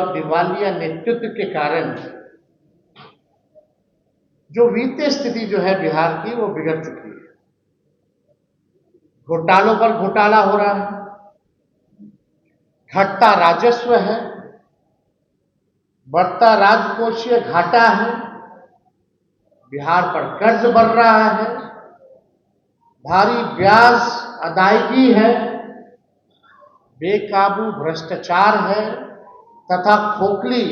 दिवालिया नेतृत्व के कारण जो वित्तीय स्थिति जो है बिहार की वो बिगड़ चुकी है। घोटालों पर घोटाला हो रहा है, घटता राजस्व है, बढ़ता राजकोषीय घाटा है, बिहार पर कर्ज बढ़ रहा है, भारी ब्याज अदायगी है, बेकाबू भ्रष्टाचार है तथा खोखली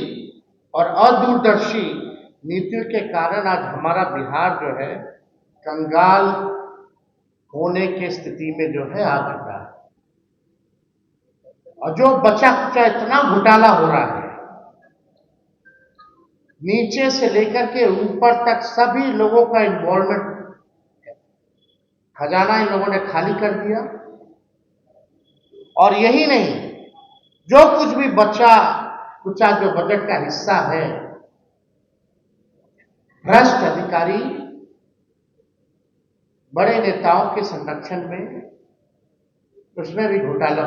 और अदूरदर्शी नीतियों के कारण आज हमारा बिहार जो है कंगाल होने की स्थिति में जो है आ चुका है। और जो बचा कुचा इतना घोटाला हो रहा है, नीचे से लेकर के ऊपर तक सभी लोगों का इन्वॉल्वमेंट, खजाना इन लोगों ने खाली कर दिया। और यही नहीं, जो कुछ भी बचा कुचा जो बजट का हिस्सा है, भ्रष्ट अधिकारी बड़े नेताओं के संरक्षण में उसमें भी घोटाला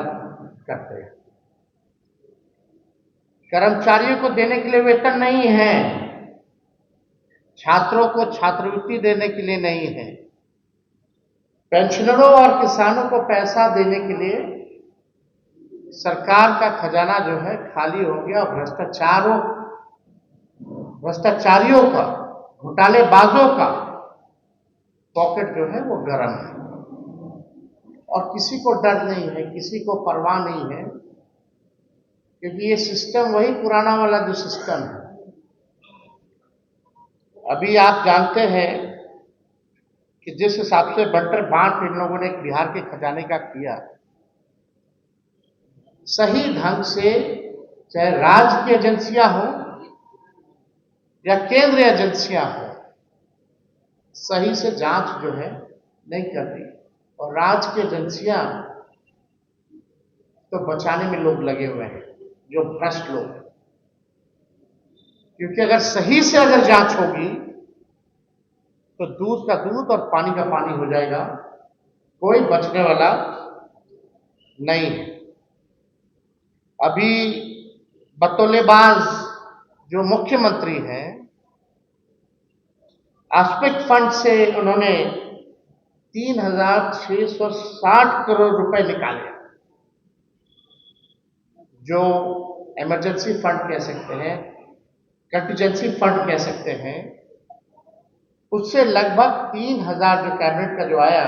करते हैं। कर्मचारियों को देने के लिए वेतन नहीं है, छात्रों को छात्रवृत्ति देने के लिए नहीं है, पेंशनरों और किसानों को पैसा देने के लिए सरकार का खजाना जो है खाली हो गया। और भ्रष्टाचारियों का, घोटालेबाजों का पॉकेट जो है वो गर्म है और किसी को डर नहीं है, किसी को परवाह नहीं है, क्योंकि ये सिस्टम वही पुराना वाला जो सिस्टम है। अभी आप जानते हैं कि जिस हिसाब से बंटर बांट इन लोगों ने बिहार के खजाने का किया, सही ढंग से चाहे राज्य की एजेंसियां हो या केंद्रीय एजेंसियां हो, सही से जांच जो है नहीं करती। और राज्य की एजेंसियां तो बचाने में लोग लगे हुए हैं, जो भ्रष्ट लोग। क्योंकि अगर सही से अगर जांच होगी तो दूध का दूध और पानी का पानी हो जाएगा, कोई बचने वाला नहीं है। अभी बतौलेबाज जो मुख्यमंत्री हैं, एस्पेक्ट फंड से उन्होंने 3,660 करोड़ रुपए निकाले, जो इमरजेंसी फंड कह सकते हैं, कंटीजेंसी फंड कह सकते हैं। उससे लगभग 3,000 जो कैबिनेट का जो आया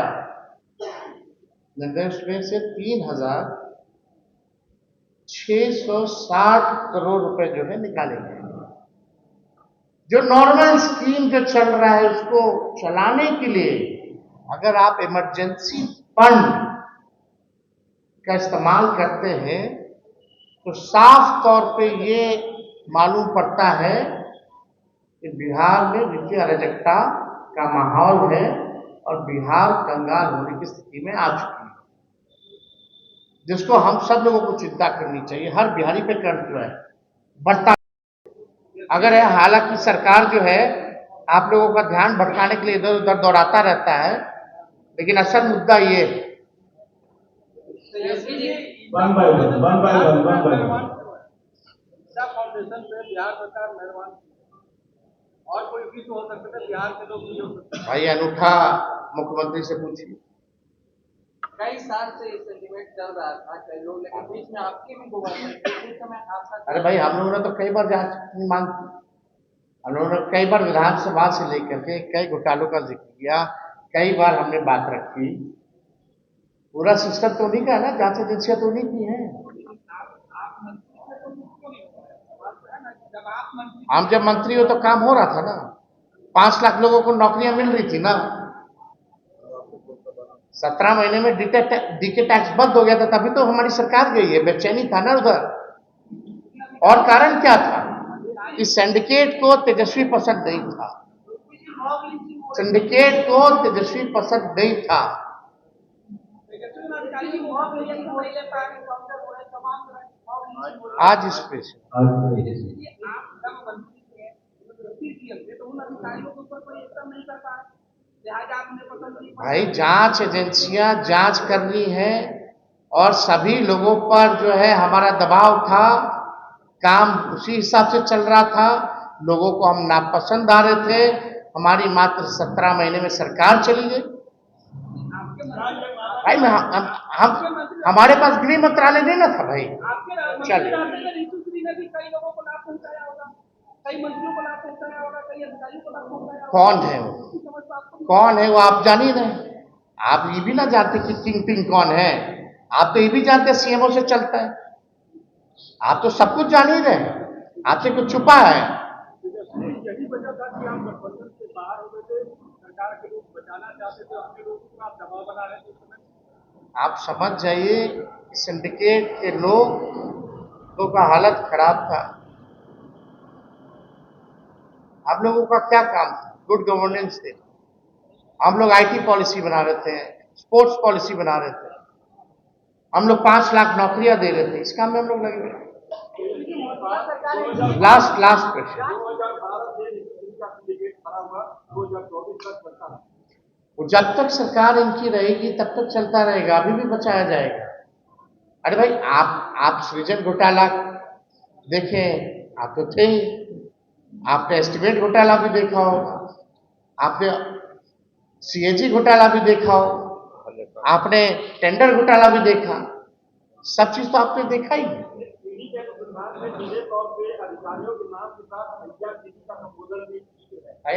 निर्देश में से 3,660 करोड़ रुपए जो है निकाले गए। जो नॉर्मल स्कीम जो चल रहा है उसको चलाने के लिए अगर आप इमरजेंसी फंड का इस्तेमाल करते हैं तो साफ तौर पे ये मालूम पड़ता है कि बिहार में वित्तीय अराजकता का माहौल है और बिहार कंगाल होने की स्थिति में आ चुकी है, जिसको हम सब लोगों को चिंता करनी चाहिए। हर बिहारी पे कर्ज जो है बढ़ता अगर है। हालांकि सरकार जो है आप लोगों का ध्यान भटकाने के लिए इधर उधर दौड़ाता रहता है, लेकिन असल मुद्दा ये है। फाउंडेशन पे बिहार सरकार मेहरबान, और कोई भी तो हो सकता है, बिहार के लोग भी हो सकते हैं। भाई अनूठा मुख्यमंत्री से पूछिए। कई साल से ये सेंटीमेंट चल रहा था, कई लोग, लेकिन बीच में आपकी भी गवर्नमेंट थी, तो मैं आपका। अरे भाई, हम लोगों ने तो कई बार जांच की मांग की, हम लोगों ने कई बार विधानसभा से लेकर के कई घोटालों का जिक्र किया, कई बार हमने बात रखी। पूरा सिस्टम तो उन्हीं का है ना, जांच एजेंसियां तो उन्हीं की हैं। हम जब मंत्री हो तो काम हो रहा था ना, 5 लाख लोगों को नौकरियां मिल रही थी ना। 17 महीने में डीके टैक्स बंद हो गया था, तभी तो हमारी सरकार गई है। बेचैनी था ना उधर। और कारण क्या था कि सिंडिकेट को तेजस्वी पसंद नहीं था, सिंडिकेट को तेजस्वी पसंद नहीं था। आज इस पे भाई जांच एजेंसियां जांच करनी है और सभी लोगों पर जो है हमारा दबाव था काम उसी हिसाब से चल रहा था। लोगों को हम नापसंद आ रहे थे। हमारी मात्र 17 महीने में सरकार चली गई। भाई मैं हम हमारे पास गृह मंत्रालय नहीं ना था भाई। चलिए, कई लोगों को लाभ पहुंचाया होगा, कई मंत्रियों को लाभ पहुंचाया होगा, कई अधिकारियों को लाभ पहुंचाया होगा। कौन है वो? कौन है वो आप जान ही रहे। आप ये भी ना जानते कि किंग पिंग कौन है। आप तो ये भी जानते सीएमओ से चलता है। आप तो सब कुछ जान ही रहे। आपसे कुछ छुपा है? यही वजह था कि आप गठबंधन से बाहर हो गए थे, सरकार के लोग बचाना चाहते थे, अपने लोगों को आप दबाव बना रहे थे उस समय। आप समझ जाइए, सिंडिकेट के लोगों का हालत खराब था। आप लोगों का क्या काम था? गुड गवर्नेंस थे। हम लोग आईटी पॉलिसी बना रहे थे, स्पोर्ट्स पॉलिसी बना रहे थे, हम लोग 5 लाख नौकरियां दे रहे थे। इस काम में हम लोग लगे हुए। Last question. 2012 से इनका सिंडिकेट खड़ा हुआ, 2024 तक चलता है। वो जब तक सरकार इनकी रहेगी तब तक चलता रहेगा, अभी भी बचाया जाएगा। अरे भाई, आप सृजन घोटाला देखें, आप तो थे ही। आपने एस्टिमेट घोटाला भी देखा होगा, आपने सीएजी घोटाला भी देखा हो, आपने टेंडर घोटाला भी देखा। सब चीज तो आपने देखा ही। ईडी के अनुसंधान में सीधे तौर पे अधिकारियों के नाम के साथ भैया किसी का संबोधन भी है। भाई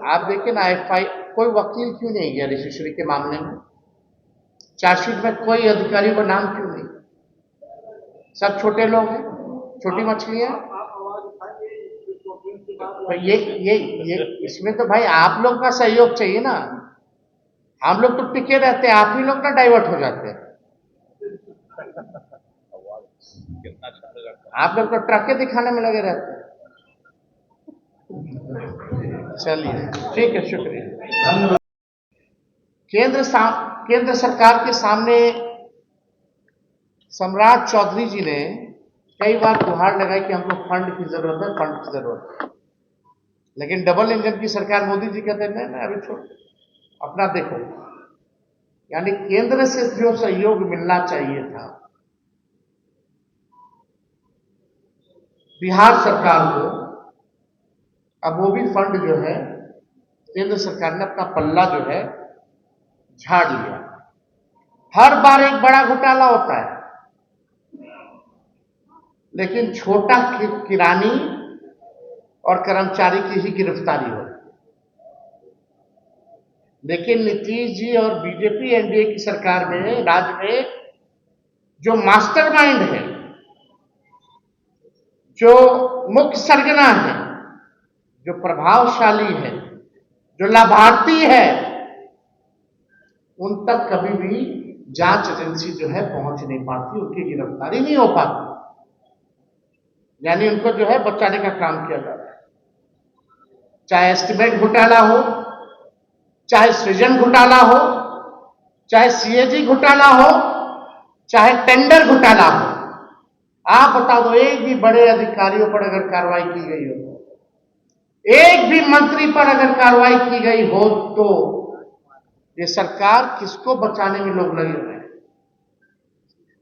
आप देखिए ना, एफआई कोई वकील क्यों नहीं गया रजिस्ट्री के मामले में? चार्जशीट में कोई अधिकारी का नाम क्यों नहीं? सब छोटे लोग हैं, छोटी मछलियां। आप आवाज उठाएंगे इस कॉन्फ्रेंस के बाद? तो ये इसमें तो भाई आप लोग का सहयोग चाहिए ना। हम लोग तो टिके रहते हैं, आप ही लोग ना डाइवर्ट हो जाते हैं। आप लोग तो ट्रकें दिखाने में लगे रहते हैं। चलिए ठीक है, शुक्रिया। केंद्र सरकार के सामने सम्राट चौधरी जी ने कई बार गुहार लगाई कि हमको फंड की जरूरत है, फंड की जरूरत है। लेकिन डबल इंजन की सरकार मोदी जी कहते हैं नहीं, अभी छोड़, अपना देखो। यानी केंद्र से जो सहयोग मिलना चाहिए था बिहार सरकार को, अब वो भी फंड जो है केंद्र सरकार ने अपना पल्ला जो है झाड़ लिया। हर बार एक बड़ा घोटाला होता है, लेकिन छोटा किरानी और कर्मचारी की ही गिरफ्तारी होती है। लेकिन नीतीश जी और बीजेपी एनडीए की सरकार में, राज्य में जो मास्टरमाइंड है, जो मुख्य सरगना है, जो प्रभावशाली है, जो लाभार्थी है, उन तक कभी भी जांच एजेंसी जो है पहुंच नहीं पाती, उनकी गिरफ्तारी नहीं हो पाती। यानी उनको जो है बचाने का काम किया जा रहा है। चाहे एस्टिमेट घोटाला हो, चाहे सृजन घोटाला हो, चाहे सीएजी घोटाला हो, चाहे टेंडर घोटाला हो। आप बता दो, एक भी बड़े अधिकारियों पर अगर कार्रवाई की गई हो, एक भी मंत्री पर अगर कार्रवाई की गई हो, तो ये सरकार किसको बचाने में लोग लगे हुए हैं?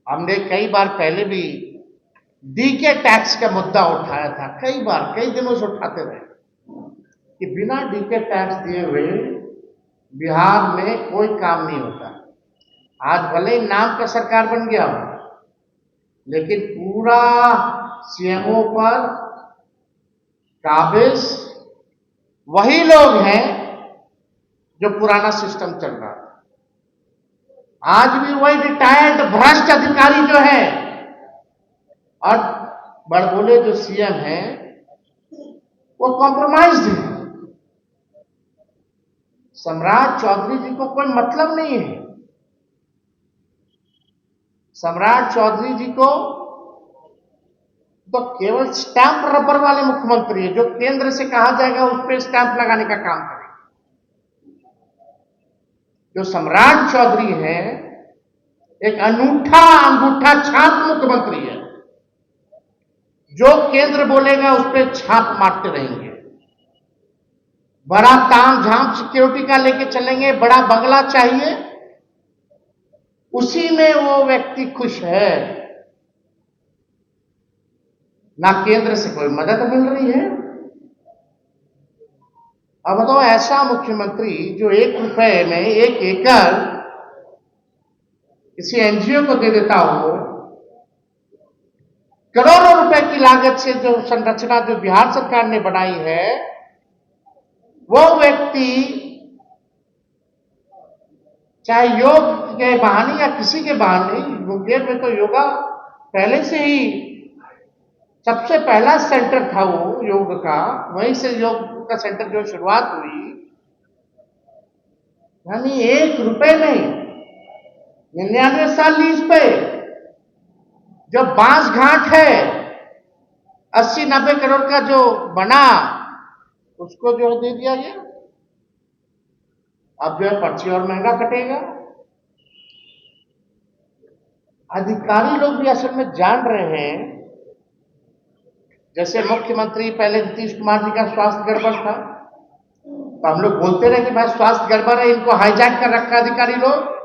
हमने कई बार पहले भी डीके टैक्स का मुद्दा उठाया था, कई बार, कई दिनों से उठाते रहे कि बिना डीके टैक्स दिए हुए बिहार में कोई काम नहीं होता। आज भले ही नाम का सरकार बन गया हो, लेकिन पूरा सीएमओ पर काबिज वही लोग हैं जो पुराना सिस्टम चल रहा था। आज भी वही रिटायर्ड भ्रष्ट अधिकारी जो है और बड़बोले जो सीएम हैं, वो कॉम्प्रोमाइज्ड है। सम्राट चौधरी जी को कोई मतलब नहीं है। सम्राट चौधरी जी को तो केवल स्टैंप रबर वाले मुख्यमंत्री है, जो केंद्र से कहा जाएगा उस पर स्टैंप लगाने का काम करेंगे। जो सम्राट चौधरी है, एक अनूठा अंगूठा छाप मुख्यमंत्री है, जो केंद्र बोलेगा उस पर छाप मारते रहेंगे। बड़ा ताम झाम सिक्योरिटी का लेके चलेंगे, बड़ा बंगला चाहिए, उसी में वो व्यक्ति खुश है। ना केंद्र से कोई मदद मिल रही है। अब तो ऐसा मुख्यमंत्री जो 1 रुपए में 1 एकड़ किसी एनजीओ को दे देता हो, करोड़ों रुपए की लागत से जो संरचना जो बिहार सरकार ने बनाई है, वो व्यक्ति चाहे योग के बहाने या किसी के बहाने, मुंगेर में तो योगा पहले से ही सबसे पहला सेंटर था वो योग का, वहीं से योग का सेंटर जो शुरुआत हुई, यानी 1 रुपए नहीं, 99 साल लीज पे जो बांस घाट है 80-90 करोड़ का जो बना, उसको जो दे दिया गया। अब जो है पर्ची और महंगा कटेगा। अधिकारी लोग भी असल में जान रहे हैं, जैसे मुख्यमंत्री पहले नीतीश कुमार जी का स्वास्थ्य गड़बड़ था, तो हम लोग बोलते रहे कि भाई स्वास्थ्य गड़बड़ है, इनको हाईजैक कर रखा अधिकारी लोग,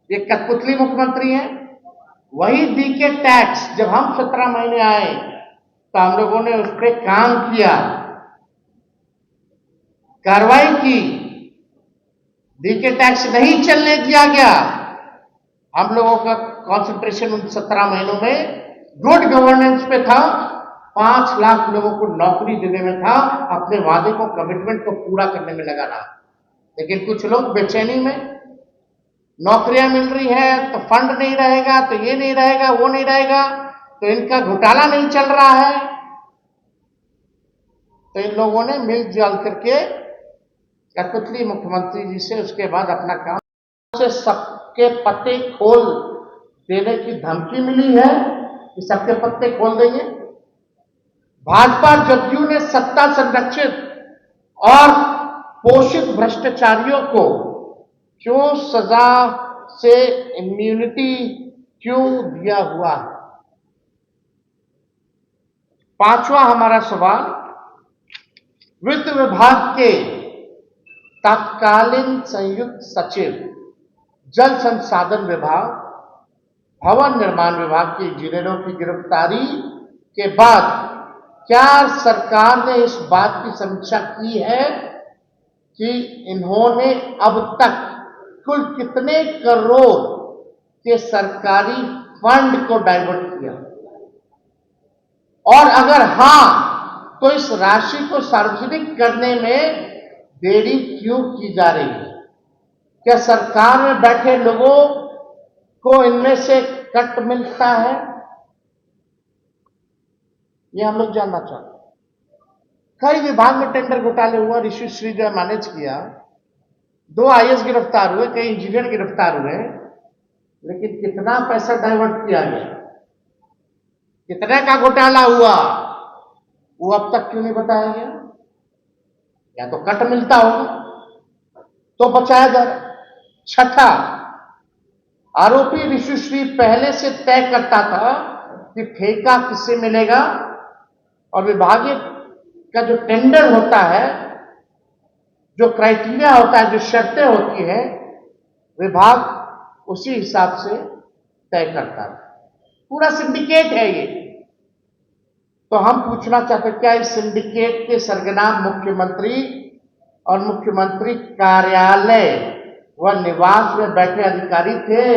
ये कठपुतली मुख्यमंत्री हैं। वही डीके टैक्स जब हम 17 महीने आए तो हम लोगों ने उस पर काम किया, कार्रवाई की, डीके टैक्स नहीं चलने दिया गया। हम लोगों का कंसंट्रेशन उन 17 महीनों में गुड गवर्नेंस पे था, 5 लाख लोगों को नौकरी देने में था, अपने वादे को, कमिटमेंट को पूरा करने में लगा रहा। लेकिन कुछ लोग बेचैनी में, नौकरियां मिल रही है तो फंड नहीं रहेगा, तो ये नहीं रहेगा, वो नहीं रहेगा, तो इनका घोटाला नहीं चल रहा है, तो इन लोगों ने मिलजुल करके कठपुतली मुख्यमंत्री जी से उसके बाद अपना काम से सबके पत्ते खोल देने की धमकी मिली है कि सबके पत्ते खोल देंगे। भाजपा जदयू ने सत्ता संरक्षित और पोषित भ्रष्टाचारियों को क्यों सजा से इम्यूनिटी क्यों दिया हुआ है? 5वां हमारा सवाल, वित्त विभाग के तत्कालीन संयुक्त सचिव, जल संसाधन विभाग, भवन निर्माण विभाग के इंजीनियरों की गिरफ्तारी के बाद क्या सरकार ने इस बात की समीक्षा की है कि इन्होंने अब तक कुल कितने करोड़ के सरकारी फंड को डाइवर्ट किया, और अगर हां तो इस राशि को सार्वजनिक करने में देरी क्यों की जा रही है? क्या सरकार में बैठे लोगों को इनमें से कट मिलता है? ये हम लोग जानना चाहते हैं। कई विभाग में टेंडर घोटाले हुआ, ऋषिश्री जो मैनेज किया, 2 आईएएस गिरफ्तार हुए, कई इंजीनियर गिरफ्तार हुए, लेकिन कितना पैसा डाइवर्ट किया गया, कितने का घोटाला हुआ, वो अब तक क्यों नहीं बताया गया? या तो कट मिलता होगा तो बचाया जा रहा। 6था, आरोपी ऋषिश्री पहले से तय करता था कि ठेका किससे मिलेगा, और विभागीय का जो टेंडर होता है, जो क्राइटेरिया होता है, जो शर्तें होती हैं, विभाग उसी हिसाब से तय करता है। पूरा सिंडिकेट है ये। तो हम पूछना चाहते हैं, क्या इस सिंडिकेट के सरगना मुख्यमंत्री और मुख्यमंत्री कार्यालय व निवास में बैठे अधिकारी थे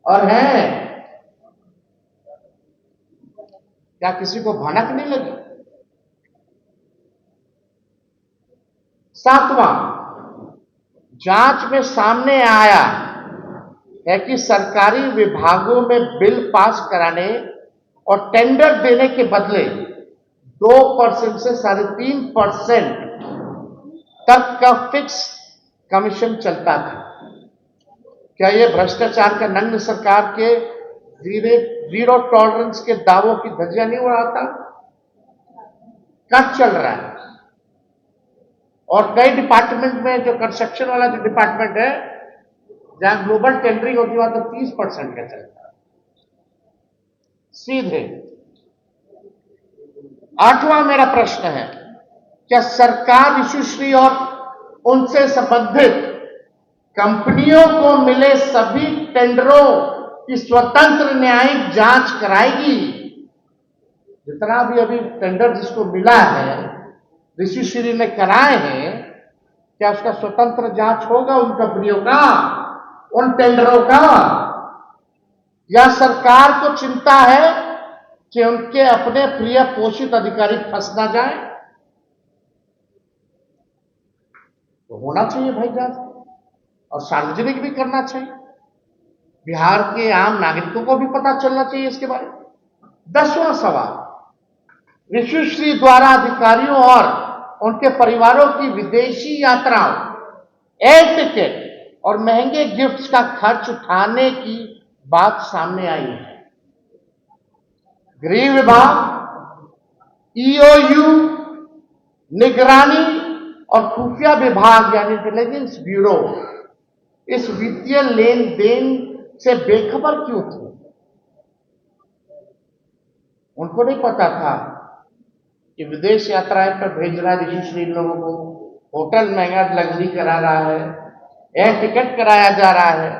और हैं? क्या किसी को भनक नहीं लगी? 7वां, जांच में सामने आया है कि सरकारी विभागों में बिल पास कराने और टेंडर देने के बदले 2% से 3.5% तक का फिक्स कमीशन चलता था। क्या यह भ्रष्टाचार का नग्न सरकार के जीरो टॉलरेंस के दावों की धज्जियां नहीं उड़ाता? कब चल रहा है? और कई डिपार्टमेंट में, जो कंस्ट्रक्शन वाला जो डिपार्टमेंट है, जहां ग्लोबल टेंडरिंग होती है, तो 30% का चलता है सीधे। 8वां मेरा प्रश्न है, क्या सरकार ऋषिश्री और उनसे संबंधित कंपनियों को मिले सभी टेंडरों की स्वतंत्र न्यायिक जांच कराएगी? जितना भी अभी टेंडर जिसको मिला है, ऋषि श्री ने कराए हैं, क्या उसका स्वतंत्र जांच होगा उन कंपनियों का, उन टेंडरों का? या सरकार को चिंता है कि उनके अपने प्रिय पोषित अधिकारी फंस ना जाए? तो होना चाहिए भाई जांच, और सार्वजनिक भी करना चाहिए। बिहार के आम नागरिकों को भी पता चलना चाहिए इसके बारे में। 10वां सवाल, ऋषिश्री द्वारा अधिकारियों और उनके परिवारों की विदेशी यात्राओं, एयर टिकट और महंगे गिफ्ट्स का खर्च उठाने की बात सामने आई है। गृह विभाग, ईओयू, निगरानी और खुफिया विभाग यानी इंटेलिजेंस ब्यूरो इस वित्तीय लेन देन से बेखबर क्यों थे? उनको नहीं पता था कि विदेश यात्राएं पर भेज रहा है ऋषि श्री लोगों को, होटल महंगा लग्जरी करा रहा है, एयर टिकट कराया जा रहा है,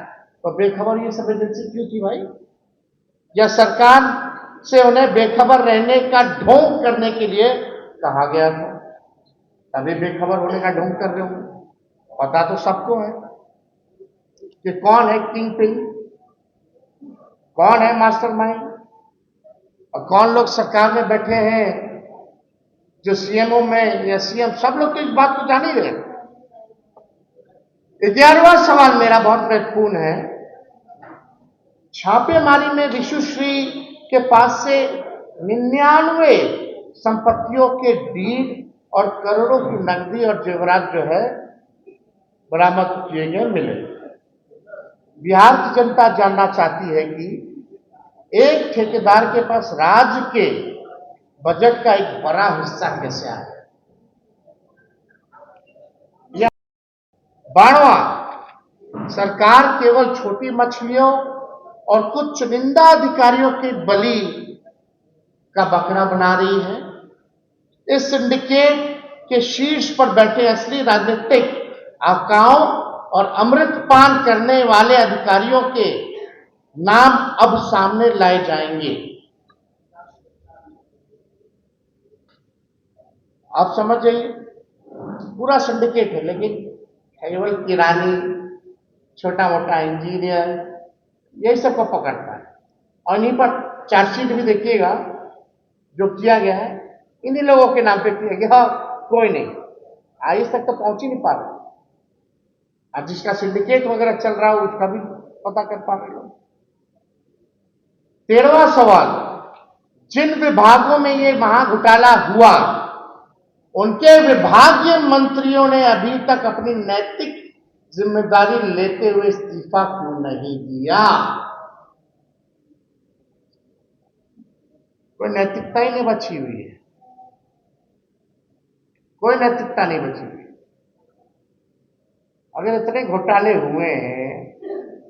तो बेखबर ये सब एजेंसी क्यों थी भाई? या सरकार से उन्हें बेखबर रहने का ढोंग करने के लिए कहा गया था, तभी बेखबर होने का ढोंग कर रहे हो? पता तो सबको है कि कौन है किंग पिन, कौन है मास्टरमाइंड, और कौन लोग सरकार में बैठे हैं, जो सीएमओ में या सीएम, सब लोग तो इस बात को जान ही रहे। 11वां सवाल मेरा बहुत महत्वपूर्ण है। छापेमारी में ऋषिश्री के पास से 99 संपत्तियों के डीड और करोड़ों की नकदी और जेवरात जो है बरामद किए गए मिले। बिहार की जनता जानना चाहती है कि एक ठेकेदार के पास राज्य के बजट का एक बड़ा हिस्सा कैसे आया। 12वां, सरकार केवल छोटी मछलियों और कुछ चुनिंदा अधिकारियों के बलि का बकरा बना रही है। इस सिंडिकेट के शीर्ष पर बैठे असली राजनीतिक आकाओं और अमृतपान करने वाले अधिकारियों के नाम अब सामने लाए जाएंगे। आप समझ जाइए, पूरा सिंडिकेट है, लेकिन केवल किरानी, छोटा मोटा इंजीनियर, यही सबको पकड़ता है। और इन्हीं पर चार्जशीट भी देखिएगा जो किया गया है, इन्हीं लोगों के नाम पे किया गया, कोई नहीं आईएएस तक तो पहुंच ही नहीं पा रहे। अब जिसका सिंडिकेट वगैरह चल रहा है उसका भी पता कर पा रहे लोग। 13वां सवाल, जिन विभागों में ये महाघोटाला हुआ उनके विभागीय मंत्रियों ने अभी तक अपनी नैतिक जिम्मेदारी लेते हुए इस्तीफा क्यों नहीं दिया? कोई नैतिकता ही नहीं बची हुई है, कोई नैतिकता नहीं बची हुई। अगर इतने घोटाले हुए हैं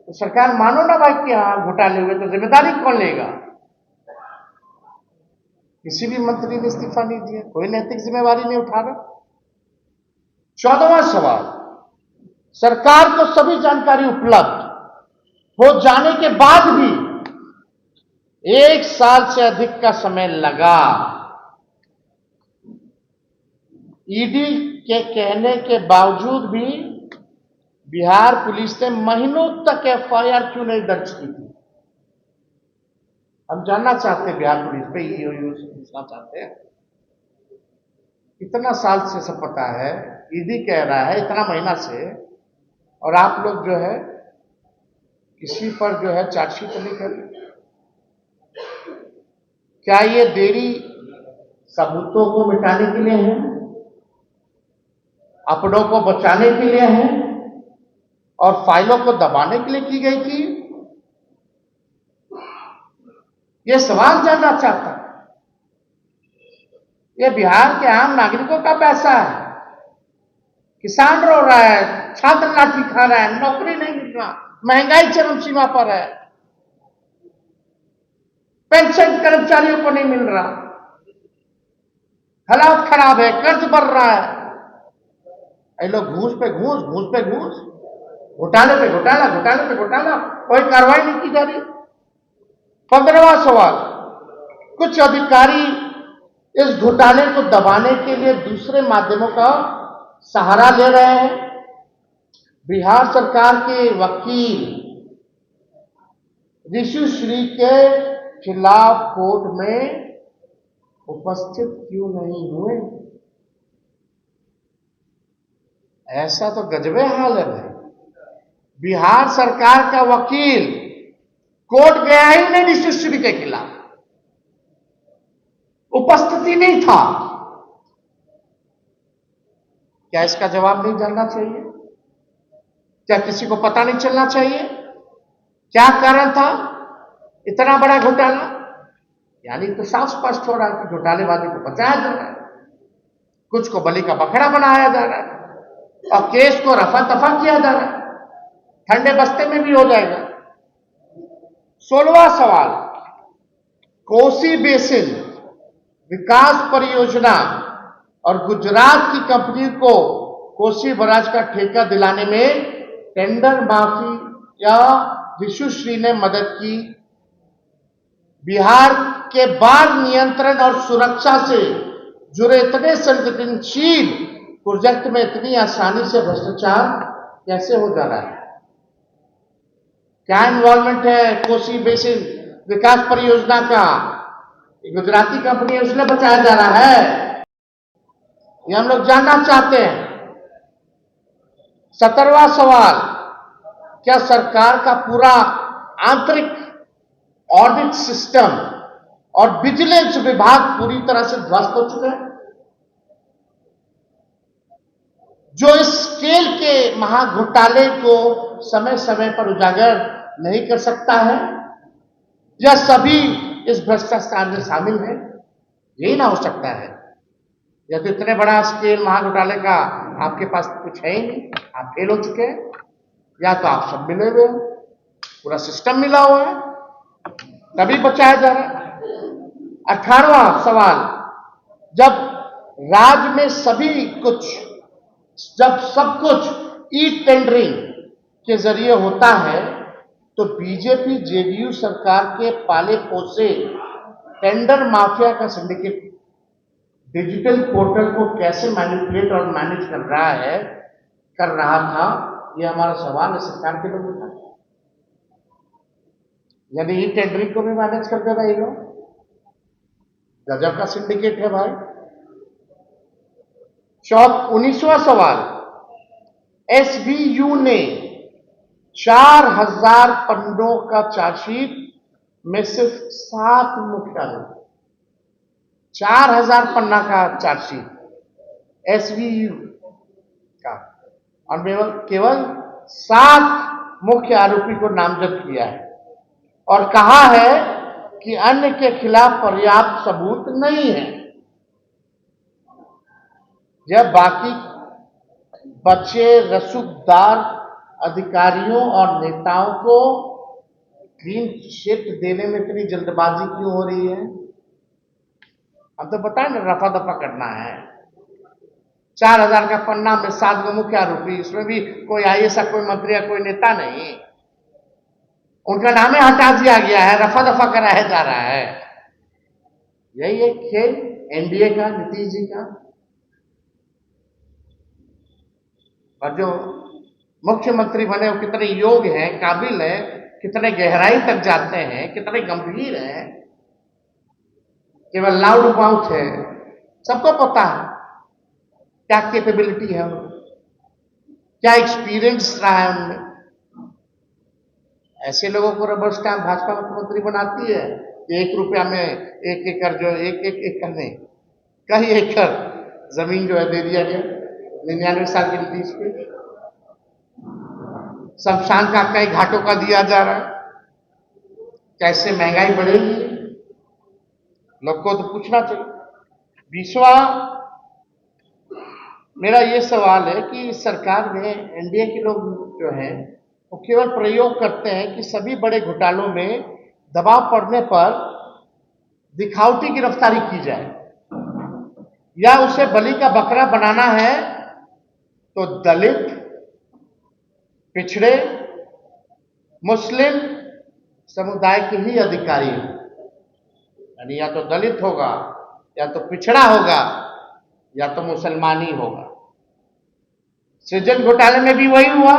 तो सरकार मानो ना भाई कि हाँ घोटाले हुए, तो जिम्मेदारी कौन लेगा? किसी भी मंत्री ने इस्तीफा नहीं दिया, कोई नैतिक जिम्मेवारी नहीं उठा रहा। 14वां सवाल, सरकार को सभी जानकारी उपलब्ध हो जाने के बाद भी 1 साल से अधिक का समय लगा। ईडी के कहने के बावजूद भी बिहार पुलिस ने महीनों तक एफआईआर क्यों नहीं दर्ज की थी? हम जानना चाहते हैं बिहार पुलिस पे, ईओयू से पूछना चाहते हैं। इतना साल से सब पता है, ईडी कह रहा है इतना महीना से, और आप लोग जो है किसी पर जो है चार्जशीट नहीं कर रहे। क्या ये देरी सबूतों को मिटाने के लिए है, अपनों को बचाने के लिए है, और फाइलों को दबाने के लिए की गई थी? यह सवाल जानना चाहता है। यह बिहार के आम नागरिकों का पैसा है। किसान रो रहा है, छात्र लाठी खा रहा है, नौकरी नहीं मिल रहा, महंगाई चरम सीमा पर है, पेंशन कर्मचारियों को नहीं मिल रहा, हालात खराब है, कर्ज बढ़ रहा है। ये लोग घूस पे घूस, घूस पे घूस, घोटाले पे घोटाला, घोटाले पे घोटाला, कोई कार्रवाई नहीं की जा रही। 15वां सवाल, कुछ अधिकारी इस घोटाले को दबाने के लिए दूसरे माध्यमों का सहारा ले रहे हैं। बिहार सरकार के वकील ऋषि श्री के खिलाफ कोर्ट में उपस्थित क्यों नहीं हुए? ऐसा तो गजबे हाल है भाई। बिहार सरकार का वकील कोर्ट गया ही नहीं ऋषि श्री के खिलाफ, उपस्थिति नहीं था। क्या इसका जवाब नहीं जानना चाहिए? क्या किसी को पता नहीं चलना चाहिए क्या कारण था इतना बड़ा घोटाला? यानी तो साफ स्पष्ट हो रहा है कि घोटालेबाजी को बचाया जा रहा है, कुछ को बलि का बकरा बनाया जा रहा है और केस को रफा दफा किया जा रहा है। ठंडे बस्ते में भी हो जाएगा। 16वां सवाल, कोसी बेसिन विकास परियोजना और गुजरात की कंपनी को कोसी बराज का ठेका दिलाने में टेंडर माफी या ऋषि ने मदद की। बिहार के बाढ़ नियंत्रण और सुरक्षा से जुड़े इतने संवेदनशील प्रोजेक्ट में इतनी आसानी से भ्रष्टाचार कैसे हो जा रहा है? क्या इन्वॉल्वमेंट है कोसी बेसिन विकास परियोजना का? गुजराती कंपनी है, उसने बचाया जा रहा है, ये हम लोग जानना चाहते हैं। 17वां सवाल, क्या सरकार का पूरा आंतरिक ऑडिट सिस्टम और विजिलेंस विभाग पूरी तरह से ध्वस्त हो चुके हैं? जो इस स्केल के महाघोटाले को समय समय पर उजागर नहीं कर सकता है, या सभी इस भ्रष्टाचार में शामिल हैं? यही ना हो सकता है। यदि इतने बड़ा स्केल महाघोटाले का आपके पास कुछ है ही नहीं, आप फेल हो चुके हैं, या तो आप सब मिले हुए हैं, पूरा सिस्टम मिला हुआ है, तभी बचाया जा रहा है। 18वां सवाल, जब राज्य में जब सब कुछ ई टेंडरिंग के जरिए होता है, तो बीजेपी जेडीयू सरकार के पाले पोसे टेंडर माफिया का सिंडिकेट डिजिटल पोर्टल को कैसे मैनिपुलेट और मैनेज कर रहा था? यह हमारा सवाल है सरकार के लोगों का। यानी ई टेंडरिंग को भी मैनेज कर दे रहे लोग। गजब का सिंडिकेट है भाई। 19वां सवाल, एसबीयू ने 4000 पन्नों का चार्जशीट में सिर्फ 7 मुख्य आरोप, 4000 पन्ना का चार्जशीट एसबीयू का, और केवल 7 मुख्य आरोपी को नामजद किया है और कहा है कि अन्य के खिलाफ पर्याप्त सबूत नहीं है। जब बाकी बचे रसूखदार अधिकारियों और नेताओं को क्लीन चिट देने में इतनी जल्दबाजी क्यों हो रही है? हम तो बताए ना, रफा दफा करना है। 4000 का पन्ना में 7 मुख्य आरोपी, इसमें भी कोई आईएएस कोई मंत्री या कोई नेता नहीं, उनका नाम हटा दिया गया है, रफा दफा कराया जा रहा है। यही एक खेल एनडीए का, नीतीश जी का। और जो मुख्यमंत्री बने वो कितने योग्य हैं, काबिल हैं, कितने गहराई तक जाते हैं, कितने गंभीर हैं, केवल लाउड माउथ है। सबको पता है क्या कैपेबिलिटी है उनकी, क्या एक्सपीरियंस रहा है उनमें। ऐसे लोगों को रबर स्टैम्प भाजपा मुख्यमंत्री बनाती है। 1 रुपया में 1 एकड़, जो एक एकड़ नहीं, कई एकड़ जमीन जो है दे दिया गया 99 साल के नीतीश पे। शमशान का कई घाटों का दिया जा रहा है। कैसे महंगाई बढ़ेगी, लोग को तो पूछना चाहिए। 20वां मेरा ये सवाल है कि सरकार में एनडीए के लोग जो हैं वो केवल प्रयोग करते हैं कि सभी बड़े घोटालों में दबाव पड़ने पर दिखावटी गिरफ्तारी की जाए, या उसे बलि का बकरा बनाना है तो दलित, पिछड़े, मुस्लिम समुदाय के ही अधिकारी हैं। यानी या तो दलित होगा, या तो पिछड़ा होगा, या तो मुसलमान ही होगा। सृजन घोटाले में भी वही हुआ,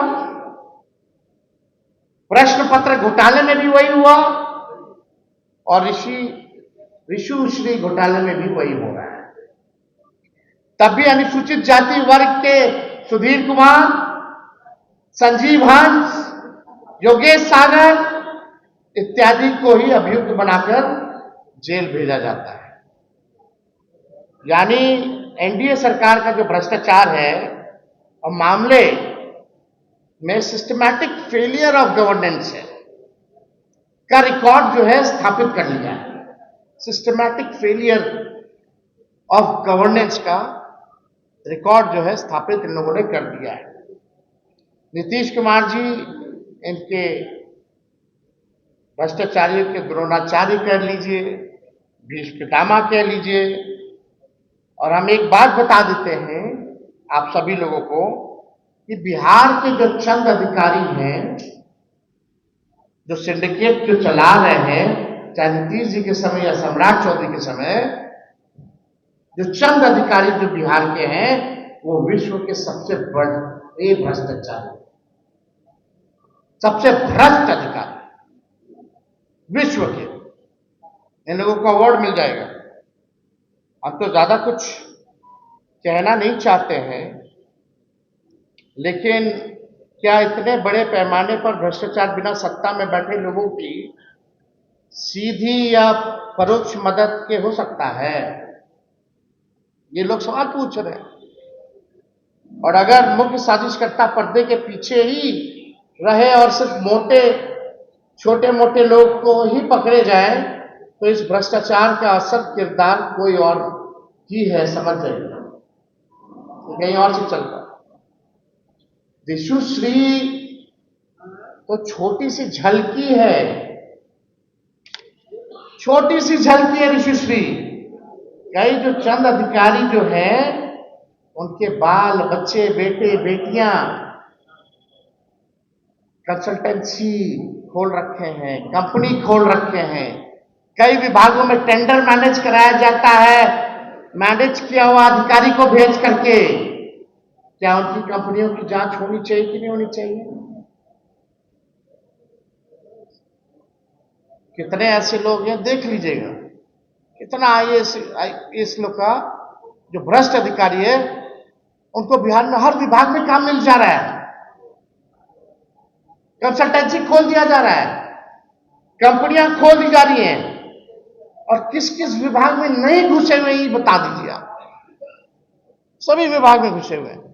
प्रश्न पत्र घोटाले में भी वही हुआ, और ऋषिश्री घोटाले में भी वही हो रहा है। तब भी अनुसूचित जाति वर्ग के सुधीर कुमार, संजीव हंस, योगेश सागर इत्यादि को ही अभियुक्त बनाकर जेल भेजा जाता है। यानी एनडीए सरकार का जो भ्रष्टाचार है और मामले में सिस्टमैटिक फेलियर ऑफ गवर्नेंस है का रिकॉर्ड जो है स्थापित कर लिया है। सिस्टमैटिक फेलियर ऑफ गवर्नेंस का रिकॉर्ड जो है स्थापित इन लोगों ने कर दिया है। नीतीश कुमार जी इनके भ्रष्टाचारियों के द्रोणाचार्य कह लीजिए, भीष्म पितामह कह लीजिए। और हम एक बात बता देते हैं आप सभी लोगों को कि बिहार के जो चंद अधिकारी हैं, जो सिंडिकेट जो चला रहे हैं, चाहे नीतीश जी के समय या सम्राट चौधरी के समय, जो चंद अधिकारी जो बिहार के हैं वो विश्व के सबसे बड़े भ्रष्टाचारी, सबसे भ्रष्ट अधिकारी विश्व के। इन लोगों को अवार्ड मिल जाएगा। हम तो ज्यादा कुछ कहना नहीं चाहते हैं, लेकिन क्या इतने बड़े पैमाने पर भ्रष्टाचार बिना सत्ता में बैठे लोगों की सीधी या परोक्ष मदद के हो सकता है? ये लोग सवाल पूछ रहे हैं। और अगर मुख्य साजिशकर्ता पर्दे के पीछे ही रहे और सिर्फ छोटे मोटे लोग को ही पकड़े जाए, तो इस भ्रष्टाचार का असल किरदार कोई और ही है, समझ जाइए, कहीं और से चलता। ऋषिश्री तो छोटी सी झलकी है, छोटी सी झलकी है ऋषिश्री। कई जो चंद अधिकारी जो हैं उनके बाल बच्चे, बेटे बेटियां कंसल्टेंसी खोल रखे हैं, कंपनी खोल रखे हैं। कई विभागों में टेंडर मैनेज कराया जाता है, मैनेज किया हुआ अधिकारी को भेज करके। क्या उनकी कंपनियों की जांच होनी चाहिए कि नहीं होनी चाहिए? कितने ऐसे लोग हैं, देख लीजिएगा कितना आईएएस लोग का जो भ्रष्ट अधिकारी है, उनको बिहार में हर विभाग में काम मिल जा रहा है, कंसल्टेंसी खोल दिया जा रहा है, कंपनियां खोल दी जा रही हैं। और किस किस विभाग में नहीं घुसे हुए ये बता दीजिए आप। सभी विभाग में घुसे हुए हैं।